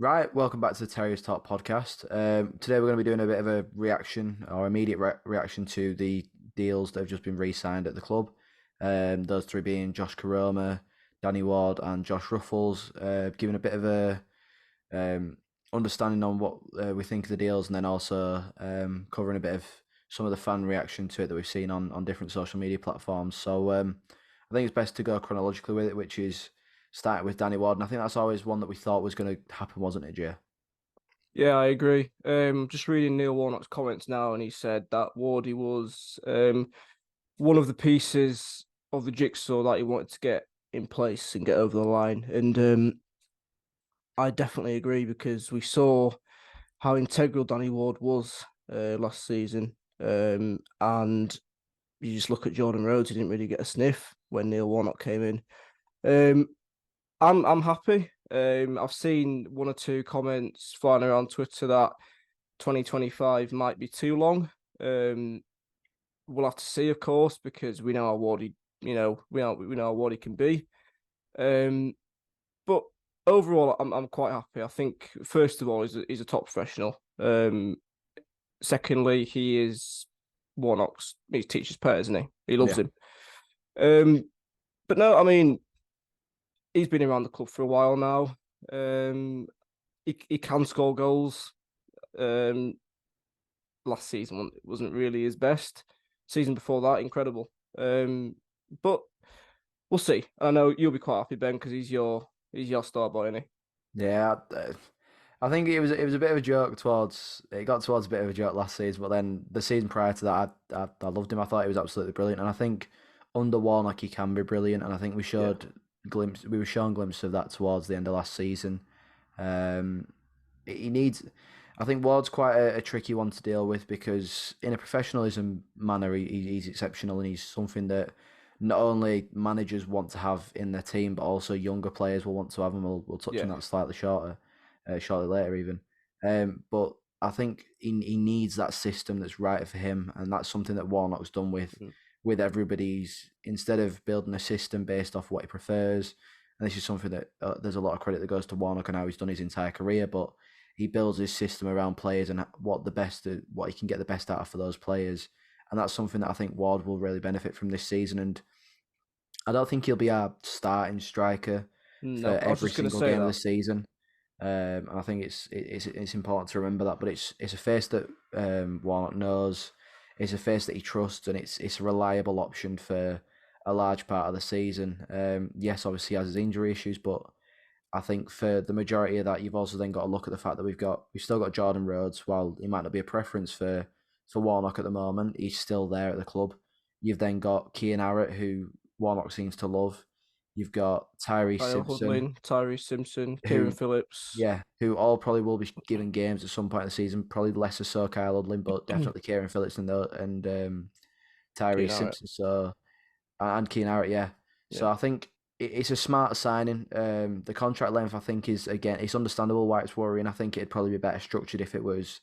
Right, welcome back to the Terriers Talk podcast. Today we're going to be doing a bit of a reaction or immediate reaction to the deals that have just been re-signed at the club. Those three being Josh Koroma, Danny Ward, and Josh Ruffels. Giving a bit of a um, understanding on what we think of the deals, and then also covering a bit of some of the fan reaction to it that we've seen on different social media platforms. So I think it's best to go chronologically with it, which is starting with Danny Ward, and I think that's always one that we thought was going to happen, wasn't it, Jay? Yeah, I agree. Just reading Neil Warnock's comments now, and he said that Wardy was one of the pieces of the jigsaw that he wanted to get in place and get over the line. And I definitely agree because we saw how integral Danny Ward was last season. And you just look at Jordan Rhodes, he didn't really get a sniff when Neil Warnock came in. Um, I'm happy. I've seen one or two comments flying around Twitter that 2025 might be too long. Um, we'll have to see, of course, because we know how Wardy, we know how Wardy can be. Um, but overall, I'm quite happy. I think first of all, he's a top professional. Secondly, he is Warnock's. He teaches pet, isn't he? He loves Yeah. him. Um, but no, I mean, he's been around the club for a while now. He can score goals. Um, Last season wasn't really his best. Season before that, incredible. But we'll see. I know you'll be quite happy, Ben, because he's your star boy, isn't he? Yeah, I think it was a bit of a joke towards it got towards a bit of a joke last season, but then the season prior to that, I loved him. I thought he was absolutely brilliant, and I think under Warnock he can be brilliant, and I think Yeah. we were shown glimpses of that towards the end of last season. Um, he needs. I think Ward's quite a tricky one to deal with because in a professionalism manner he's exceptional, and he's something that not only managers want to have in their team, but also younger players will want to have, and we'll touch on Yeah. that slightly shortly later even. But I think he needs that system that's right for him, and that's something that Warnock's done Mhm. with everybody's instead of building a system based off what he prefers. And this is something that there's a lot of credit that goes to Warnock and how he's done his entire career, but he builds his system around players and what he can get the best out of for those players, and that's something that I think Ward will really benefit from this season. And I don't think he'll be our starting striker for No, I was every just gonna single say game of the that. season. And I think it's important to remember that. But it's a face that Warnock knows. It's a face that he trusts, and it's a reliable option for a large part of the season. Yes, obviously he has his injury issues, but I think for the majority of that, you've also then got to look at the fact that we've still got Jordan Rhodes. While he might not be a preference for Warnock at the moment, he's still there at the club. You've then got Kian Arrett, who Warnock seems to love. You've got Tyree Kyle Simpson, Hudlin, Tyree Simpson, Kieran who Phillips. who all probably will be given games at some point in the season. Probably less so Kyle Udlin, but Keenan definitely Kieran Phillips and Tyree Arrett. Simpson. So and Keen Arrett, yeah. Yeah. So I think it's a smart signing. The contract length, I think, is again, it's understandable why it's worrying. I think it'd probably be better structured if it was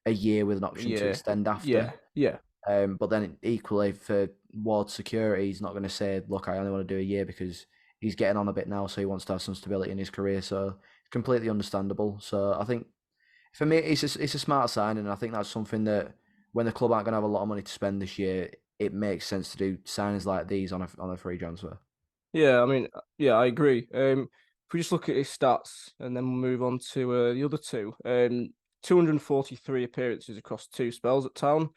a year with an option to Yeah. extend after. Yeah. Yeah. But then equally for Ward's security, he's not going to say, "Look, I only want to do a year," because he's getting on a bit now, so he wants to have some stability in his career. So it's completely understandable. So I think for me, it's a smart signing, and I think that's something that when the club aren't going to have a lot of money to spend this year, it makes sense to do signings like these on a free transfer. Yeah. I mean, yeah, I agree. If we just look at his stats and then we'll move on to the other two. 243 appearances across two spells at Town,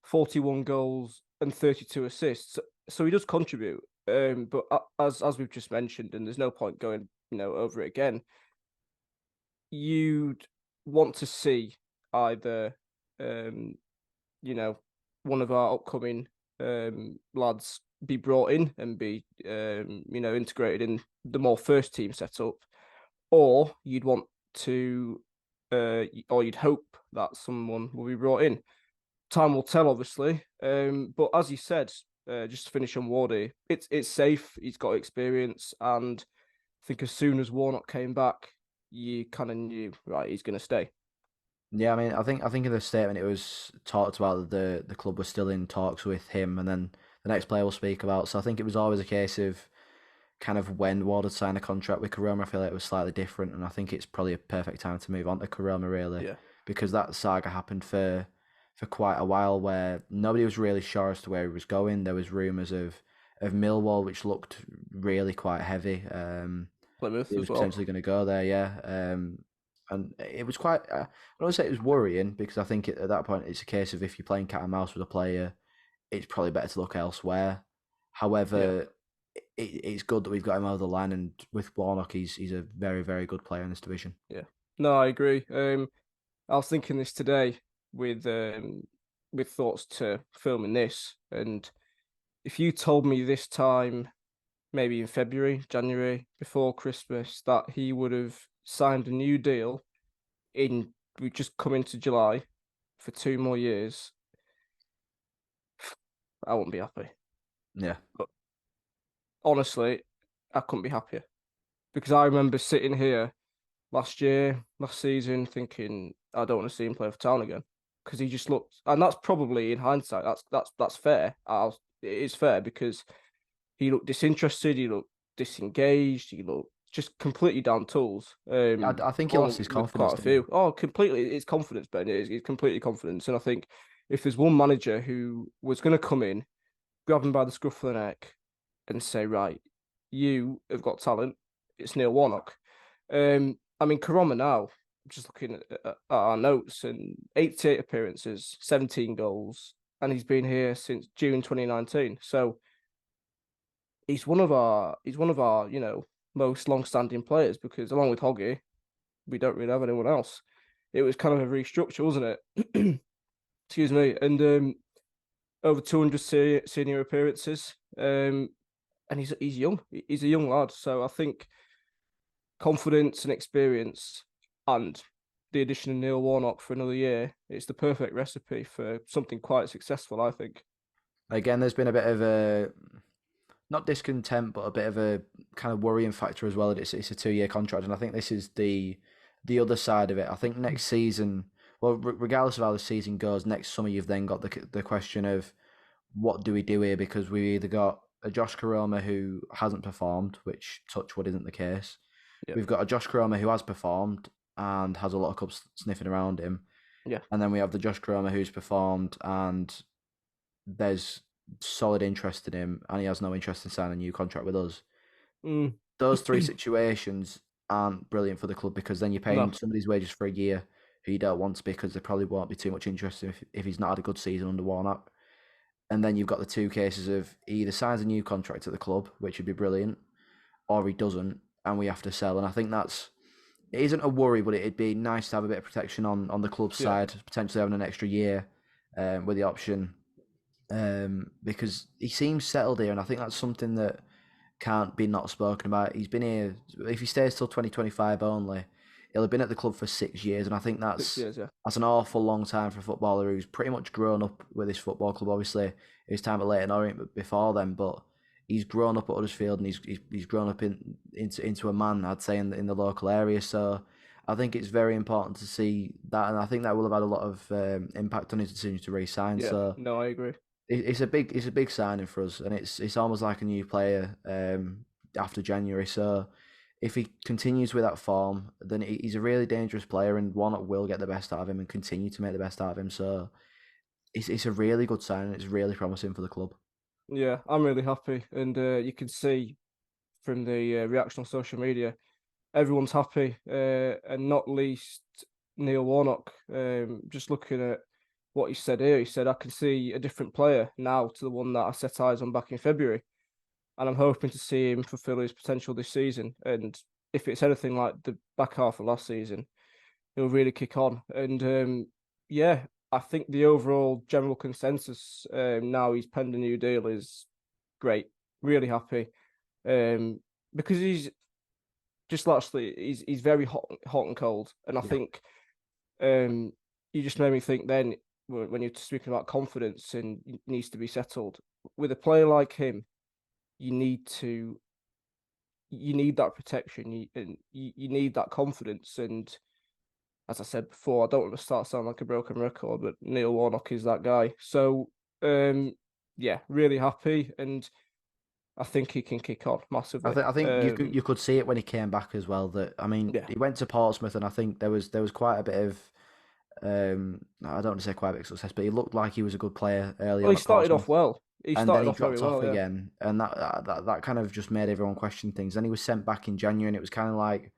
41 goals and 32 assists. So he does contribute. But as we've just mentioned, and there's no point going over it again. You'd want to see either um, you know, one of our upcoming lads be brought in and be integrated in the more first team setup, or you'd want to or you'd hope that someone will be brought in. Time will tell, obviously. But as you said, just to finish on Wardy, it's safe. He's got experience, and I think as soon as Warnock came back, you kind of knew, right, he's going to stay. Yeah, I mean, I think in the statement it was talked about that the club was still in talks with him, and then the next player we'll speak about. So I think it was always a case of kind of when Ward had signed a contract with Koroma, I feel like it was slightly different, and I think it's probably a perfect time to move on to Koroma, really, Yeah, because that saga happened for quite a while where nobody was really sure as to where he was going. There was rumours of Millwall, which looked really quite heavy. Plymouth He as was well. potentially going to go there, yeah. And it was quite. I don't say it was worrying because I think at that point it's a case of if you're playing cat and mouse with a player, it's probably better to look elsewhere. Yeah, However, it's good that we've got him over the line, and with Warnock, he's a very very good player in this division. yeah. No, I agree. I was thinking this today with thoughts to filming this, and if you told me this time, maybe in February, January, before Christmas, that he would have signed a new deal in we just come into July for 2 more years, I wouldn't be happy. Yeah, But honestly, I couldn't be happier because I remember sitting here last season, thinking I don't want to see him play for Town again because he just looked, and that's probably in hindsight, that's fair. It is fair because he looked disinterested, he looked disengaged, he looked just completely down tools. I think he Along lost his with confidence, quite a didn't he? few. Oh, completely, it's confidence, Ben. It's completely confidence, and I think if there's one manager who was going to come in, grab him by the scruff of the neck, and say, right, you have got talent. It's Neil Warnock. I mean, Koroma now, just looking at our notes, and 88 appearances, 17 goals, and he's been here since June 2019. So he's one of our most long-standing players because along with Hoggy, we don't really have anyone else. It was kind of a restructure, wasn't it? Excuse me, and over 200 senior appearances. And he's young. He's a young lad, so I think confidence and experience, and the addition of Neil Warnock for another year, it's the perfect recipe for something quite successful, I think. Again, there's been a bit of a not discontent, but a bit of a kind of worrying factor as well. That it's a 2 year contract, and I think this is the other side of it. I think next season, well, regardless of how the season goes, next summer you've then got the question of what do we do here because we either got a Josh Koroma who hasn't performed, which touchwood isn't the case. Yeah, We've got a Josh Koroma who has performed and has a lot of clubs sniffing around him, yeah, and then we have the Josh Koroma who's performed and there's solid interest in him, and he has no interest in signing a new contract with us. mm. Those three situations aren't brilliant for the club because then you're paying No, somebody's wages for a year who you don't want to because there probably won't be too much interest if he's not had a good season under Warnock. And then you've got the two cases of he either signs a new contract at the club, which would be brilliant, or he doesn't, and we have to sell. And I think it isn't a worry, but it'd be nice to have a bit of protection on the club yeah, side, potentially having an extra year with the option because he seems settled here, and I think that's something that can't be not spoken about. He's been here. If he stays till 2025 only, he'll have been at the club for 6 years, and I think 6 years, yeah. that's an awful long time for a footballer who's pretty much grown up with his football club. Obviously, his time at Leyton Orient before then, but he's grown up at Huddersfield, and he's grown up into a man, I'd say, in the local area. So I think it's very important to see that, and I think that will have had a lot of impact on his decision to re-sign. Yeah, So no, I agree. it's a big signing for us, and it's almost like a new player after January. So if he continues with that form, then he's a really dangerous player, and Warnock will get the best out of him and continue to make the best out of him. So it's a really good sign. It's really promising for the club. Yeah, I'm really happy, and you can see from the reaction on social media, everyone's happy, and not least Neil Warnock. Just looking at what he said here, he said, I can see a different player now to the one that I set eyes on back in February. And I'm hoping to see him fulfill his potential this season. And if it's anything like the back half of last season, he'll really kick on. And yeah, I think the overall general consensus now he's penned a new deal is great. Really happy. Because he's just lastly, he's very hot and cold. And I Yeah, think um, you just made me think then when you're speaking about confidence and he needs to be settled with a player like him, you need to you need that protection you need that confidence. And as I said before, I don't want to start sounding like a broken record, but Neil Warnock is that guy. So yeah, really happy. And I think he can kick on I massively. think you could see it when he came back as well. That I mean, Yeah. he went to Portsmouth, and I think there was quite a bit of I don't want to say quite a bit of success, but he looked like he was a good player early Well, on he at started off Portsmouth, well. He and then started he off very dropped off well. Yeah. again, and that kind of just made everyone question things. Then he was sent back in January, and it was kind of like,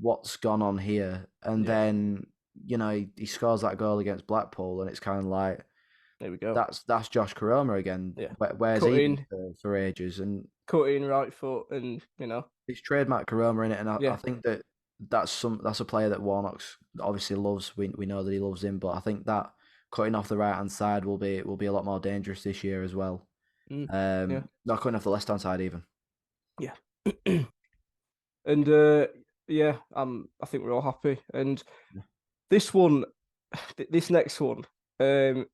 what's gone on here? And Yeah. then he scores that goal against Blackpool, and it's kind of like There we go. that's Josh Koroma again. Yeah. Where's Cut he been in, for ages? And cut in right foot, and it's trademark Koroma in it, and I yeah. think that's a player that Warnock's obviously loves. We know that he loves him, but I think that cutting off the right hand side will be a lot more dangerous this year as well. Mm, yeah. Not cutting off the left hand side even. Yeah. And yeah, I think we're all happy. And this one, this next one, um,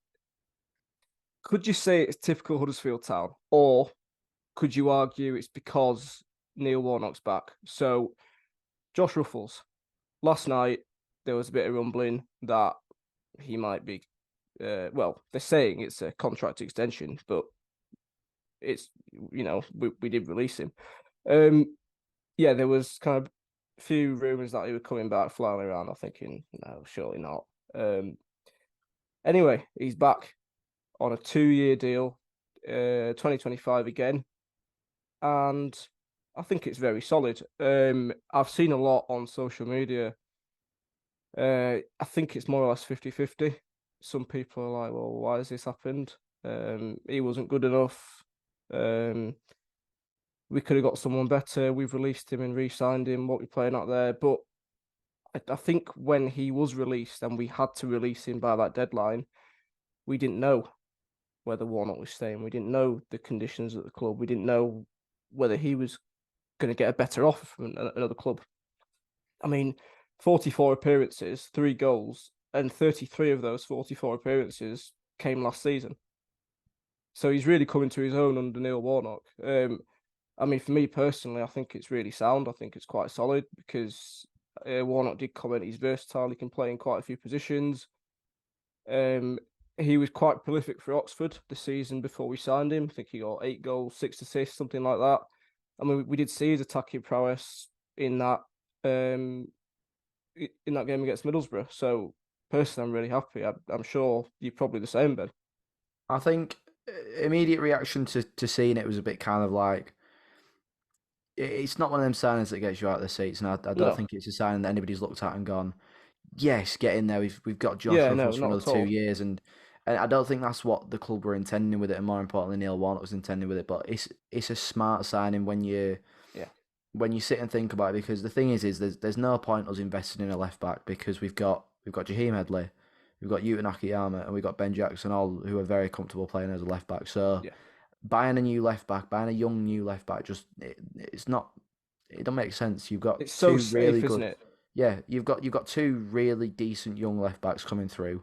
could you say it's typical Huddersfield Town, or could you argue it's because Neil Warnock's back? So Josh Ruffels, last night there was a bit of rumbling that he might be. Well, they're saying it's a contract extension, but it's we did release him. Um, yeah, there was kind of a few rumors that he was coming back, flying around. I'm thinking, no, surely not. Anyway, he's back on a 2-year deal, 2025 again, and I think it's very solid. I've seen a lot on social media. I think it's more or less 50-50. Some people are like, well, why has this happened? He wasn't good enough. Um, we could have got someone better. We've released him and re-signed him. What we're playing out there, but I think when he was released and we had to release him by that deadline, we didn't know whether Warnock was staying. We didn't know the conditions at the club. We didn't know whether he was going to get a better offer from another club. I mean, 44 appearances, 3 goals, and 33 of those 44 appearances came last season. So he's really coming to his own under Neil Warnock. I mean, for me personally, I think it's really sound. I think it's quite solid because Warnock did comment he's versatile. He can play in quite a few positions. He was quite prolific for Oxford the season before we signed him. I think he got 8 goals, 6 assists, something like that. I mean, we did see his attacking prowess in that game against Middlesbrough. So personally, I'm really happy. I'm sure you're probably the same, Ben. I think immediate reaction to seeing it was a bit kind of like it's not one of them signings that gets you out of the seats, and I don't No, think it's a signing that anybody's looked at and gone, yes, get in there. We've got Josh yeah, no, Ruffels for not another at two all. years, and I don't think that's what the club were intending with it, and more importantly, Neil Warnock was intending with it. But it's a smart signing Yeah, when you sit and think about it, because the thing is there's no point us investing in a left back because we've got Jaheim Headley, we've got Yuta Nakayama, and we've got Ben Jackson, all who are very comfortable playing as a left back. So yeah, buying a new left back, buying a young new left back, it's not. It don't make sense. You've got it's so two really safe, isn't good. it? Yeah, you've got two really decent young left backs coming through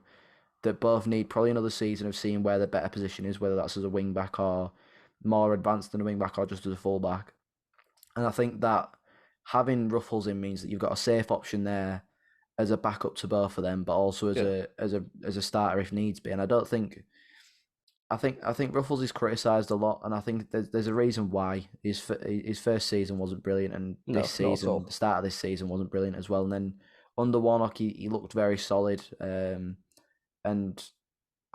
that both need probably another season of seeing where their better position is, whether that's as a wing back or more advanced than a wing back or just as a full back. And I think that having Ruffles in means that you've got a safe option there as a backup to both of them, but also as Yeah, a starter if needs be. And I don't think I think Ruffles is criticised a lot, and I think there's a reason why his first season wasn't brilliant, and this no, not at season, all. the start of this season, wasn't brilliant as well. And then under Warnock, he looked very solid, and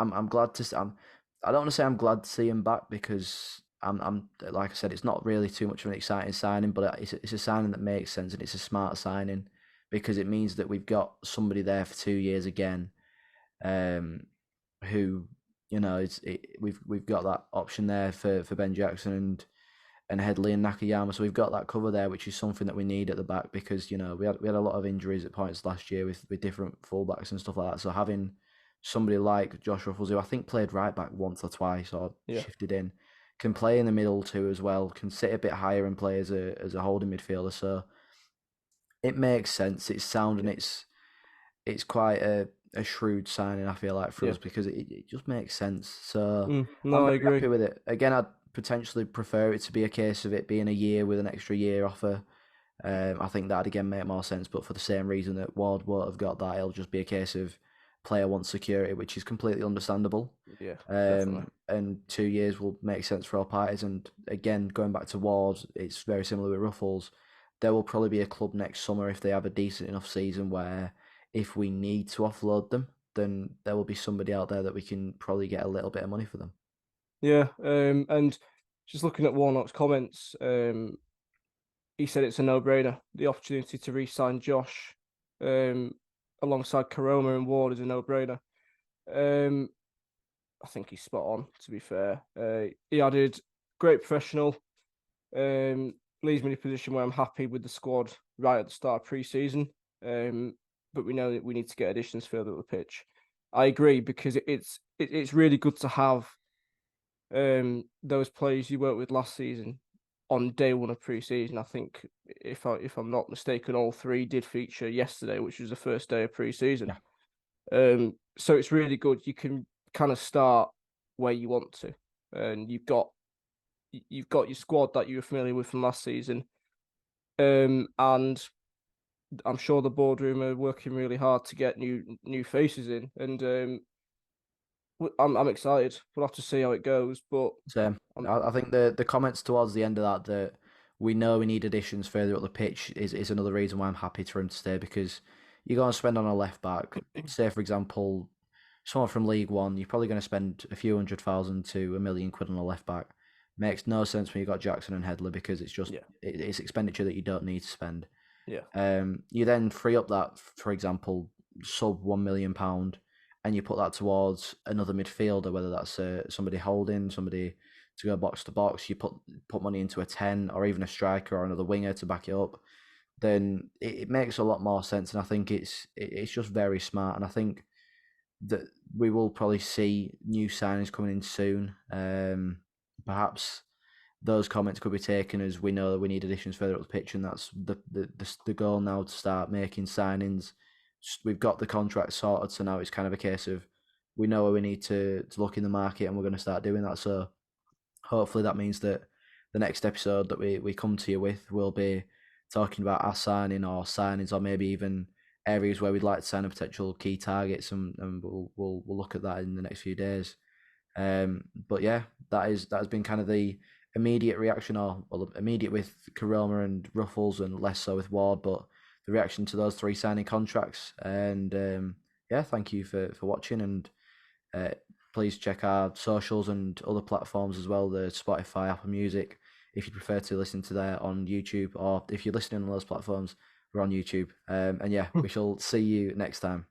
I'm glad to. I don't want to say I'm glad to see him back because I'm like I said, it's not really too much of an exciting signing, but it's a signing that makes sense and it's a smart signing because it means that we've got somebody there for 2 years again, um, who we've got that option there for Ben Jackson and Headley and Nakayama, so we've got that cover there, which is something that we need at the back because we had a lot of injuries at points last year with different fullbacks and stuff like that. So having somebody like Josh Ruffles, who I think played right back once or twice or Yeah, shifted in, can play in the middle too as well, can sit a bit higher and play as a holding midfielder. So it makes sense. It's sound and yeah, it's quite a shrewd signing, I feel like, for yeah. us because it just makes sense. So I'm No, I very agree. happy with it. Again, I'd potentially prefer it to be a case of it being a year with an extra year offer. I think that'd again make more sense, but for the same reason that Ward won't have got that, it'll just be a case of player wants security, which is completely understandable. Yeah, definitely. And 2 years will make sense for all parties. And again, going back to Ward, it's very similar with Ruffles. There will probably be a club next summer if they have a decent enough season where if we need to offload them, then there will be somebody out there that we can probably get a little bit of money for them. Yeah, and just looking at Warnock's comments, he said it's a no-brainer. The opportunity to re-sign Josh um, alongside Koroma and Ward is a no-brainer. Um, I think he's spot on, to be fair. He added great professional, um, leaves me in a position where I'm happy with the squad right at the start of pre-season. But we know that we need to get additions further up the pitch. I agree because it's really good to have those players you worked with last season on day one of pre-season. I think if I'm not mistaken, all three did feature yesterday, which was the first day of pre-season. Yeah. So it's really good. You can kind of start where you want to, and you've got your squad that you were familiar with from last season. And I'm sure the boardroom are working really hard to get new faces in, and I'm excited. We'll have to see how it goes, but So I'm I think the comments towards the end of that we know we need additions further up the pitch is another reason why I'm happy for him to stay because you're going to spend on a left back. Say for example, someone from League One, you're probably going to spend a few 100,000 to £1 million on a left back. Makes no sense when you got Jackson and Headley because it's just yeah, it's expenditure that you don't need to spend. yeah, You then free up that, for example, sub £1 million, and you put that towards another midfielder, whether that's somebody holding, somebody to go box to box. You put money into a 10 or even a striker or another winger to back it up. Then it makes a lot more sense, and I think it's just very smart. And I think that we will probably see new signings coming in soon. Perhaps those comments could be taken as we know that we need additions further up the pitch, and that's the goal now to start making signings. We've got the contract sorted, so now it's kind of a case of we know where we need to look in the market, and we're going to start doing that. So hopefully that means that the next episode that we come to you with will be talking about our signing or signings, or maybe even areas where we'd like to sign a potential key targets, and we'll look at that in the next few days. But yeah, that has been kind of the immediate reaction, or well, immediate with Koroma and Ruffles, and less so with Ward, but the reaction to those three signing contracts. And yeah, thank you for watching, and uh, please check our socials and other platforms as well, the Spotify, Apple Music, if you prefer to listen to that on YouTube, or if you're listening on those platforms, we're on YouTube. And yeah, we shall see you next time.